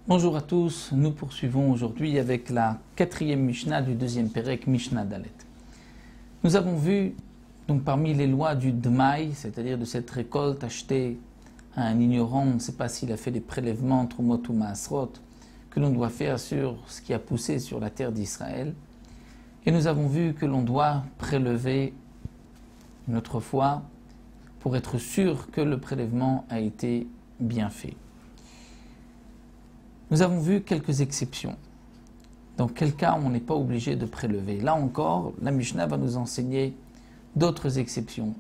Bonjour à tous, nous poursuivons aujourd'hui avec la 4e Mishnah du 2e Pérec, Mishnah Dalet. Nous avons vu, donc parmi les lois du Dmaï, c'est-à-dire de cette récolte achetée à un ignorant, on ne sait pas s'il a fait des prélèvements, Trumot ou Maasrot, que l'on doit faire sur ce qui a poussé sur la terre d'Israël. Et nous avons vu que l'on doit prélever une autre fois pour être sûr que le prélèvement a été bien fait. Nous avons vu quelques exceptions. Dans quel cas on n'est pas obligé de prélever. Là encore, la Mishnah va nous enseigner d'autres exceptions,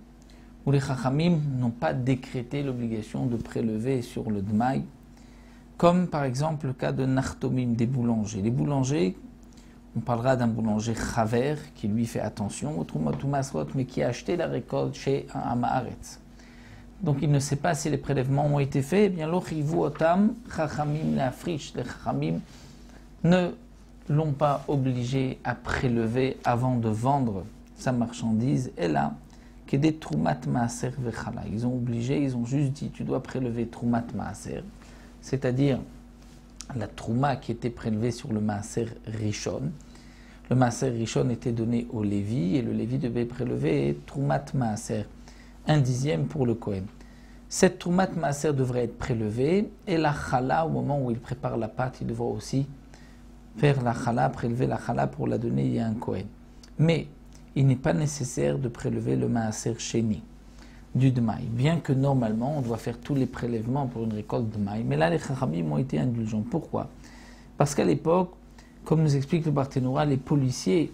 où les Chachamim n'ont pas décrété l'obligation de prélever sur le Dmaï, comme par exemple le cas de Nartomim, des boulangers. Les boulangers, on parlera d'un boulanger Chaver, qui lui fait attention au Trumot ou Maasrot, mais qui a acheté la récolte chez un Hamaharetz. Donc il ne sait pas si les prélèvements ont été faits. Eh bien, l'ochivu otam, chachamim l'afriche, les chachamim ne l'ont pas obligé à prélever avant de vendre sa marchandise. Et là, que des trumat maaser vechala. Ils ont obligé, ils ont juste dit, tu dois prélever trumat maaser, c'est-à-dire la trouma qui était prélevée sur le maaser rishon. Le maaser rishon était donné au Lévi et le Lévi devait prélever trumat maaser. 1/10 pour le Kohen. Cette Trumat Maaser devrait être prélevée et la Chala, au moment où il prépare la pâte, il devra aussi faire la Chala, prélever la Chala pour la donner à un Kohen. Mais il n'est pas nécessaire de prélever le Maaser Sheni du Dmaï, bien que normalement on doit faire tous les prélèvements pour une récolte Dmaï. Mais là les Chachamim ont été indulgents. Pourquoi? Parce qu'à l'époque, comme nous explique le Barthénoura, les policiers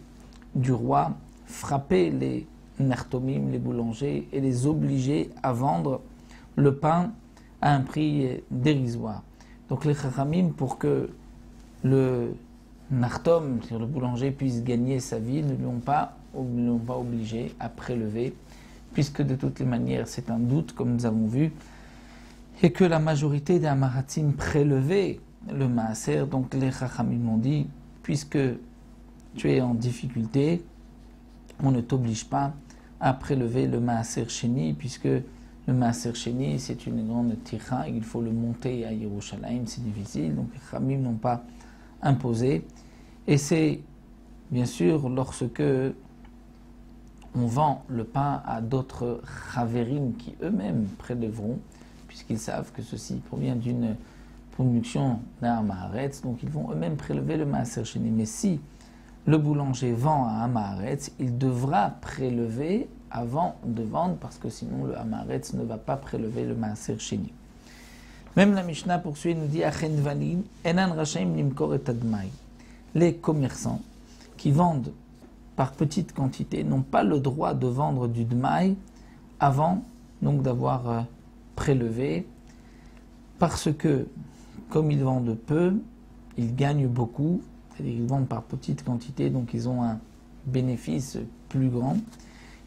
du roi frappaient les Nartomim, les boulangers, et les obliger à vendre le pain à un prix dérisoire. Donc les Chachamim, pour que le Nartom, c'est-à-dire le boulanger, puisse gagner sa vie, ne l'ont pas obligé à prélever, puisque de toutes les manières c'est un doute, comme nous avons vu, et que la majorité des Hamaratim prélevaient le Maaser. Donc les Chachamim ont dit, puisque tu es en difficulté, on ne t'oblige pas à prélever le Maaser Sheni, puisque le Maaser Sheni, c'est une grande tira, il faut le monter à Yerushalayim, c'est difficile, donc les Chachamim n'ont pas imposé. Et c'est bien sûr lorsque on vend le pain à d'autres Chaverim qui eux-mêmes prélèveront, puisqu'ils savent que ceci provient d'une production d'un Hamaharetz, donc ils vont eux-mêmes prélever le Maaser Sheni. Mais si le boulanger vend à Hamaharetz, il devra prélever avant de vendre, parce que sinon le Hamaharetz ne va pas prélever le Maaser Sheni. Même la Mishnah poursuit et nous dit Achen valim enan rashaim nimkor et admai. Les commerçants qui vendent par petite quantité n'ont pas le droit de vendre du dmaï avant donc d'avoir prélevé, parce que comme ils vendent peu, ils gagnent beaucoup. C'est-à-dire qu'ils vendent par petite quantité, donc ils ont un bénéfice plus grand.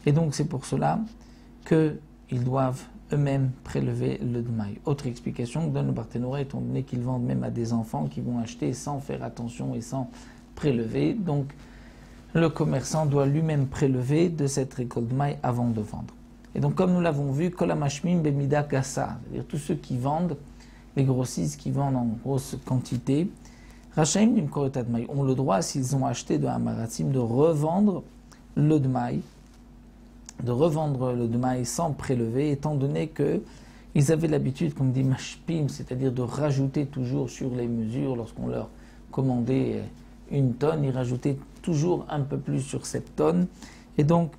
Et donc c'est pour cela qu'ils doivent eux-mêmes prélever le dmaï. Autre explication que donne le Barthénoura, étant donné qu'ils vendent même à des enfants qui vont acheter sans faire attention et sans prélever. Donc le commerçant doit lui-même prélever de cette récolte dmaï avant de vendre. Et donc comme nous l'avons vu, kolamashmim bemida gassa, c'est-à-dire tous ceux qui vendent, les grossistes qui vendent en grosse quantité, Rachaim nimkor et admai ont le droit, s'ils ont acheté de Hamaratim, de revendre le dmaï, sans prélever, étant donné qu'ils avaient l'habitude, comme dit mashpim, c'est-à-dire de rajouter toujours sur les mesures, lorsqu'on leur commandait 1 tonne, ils rajoutaient toujours un peu plus sur cette tonne. Et donc,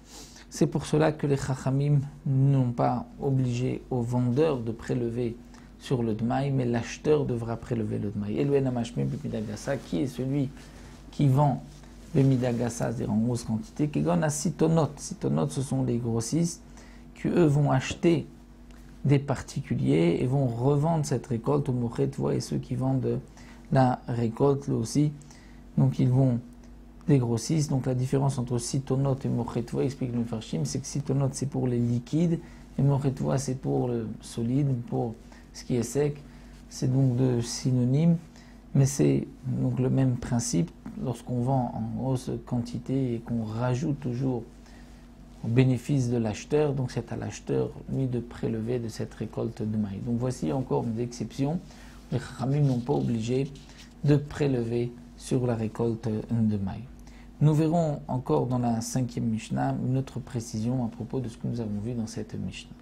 c'est pour cela que les Chachamim n'ont pas obligé aux vendeurs de prélever sur le dmaï, mais l'acheteur devra prélever le dmaï. Et le enamashmim b'midagasa, qui est celui qui vend b'midagasa, c'est-à-dire en grosse quantité, qui gagne à sitonot. Sitonot, ce sont les grossistes qui, eux, vont acheter des particuliers et vont revendre cette récolte au mochetvoa, et ceux qui vendent la récolte, là aussi, donc ils vont des grossistes. Donc la différence entre sitonot et mochetvoa, explique le Farshim, c'est que sitonot c'est pour les liquides et mochetvoa c'est pour le solide, pour ce qui est sec. C'est donc deux synonymes, mais c'est donc le même principe lorsqu'on vend en grosse quantité et qu'on rajoute toujours au bénéfice de l'acheteur, donc c'est à l'acheteur, lui, de prélever de cette récolte de maïs. Donc voici encore une exception. Les Chachamim n'ont pas obligé de prélever sur la récolte de maïs. Nous verrons encore dans la 5e Mishnah une autre précision à propos de ce que nous avons vu dans cette Mishnah.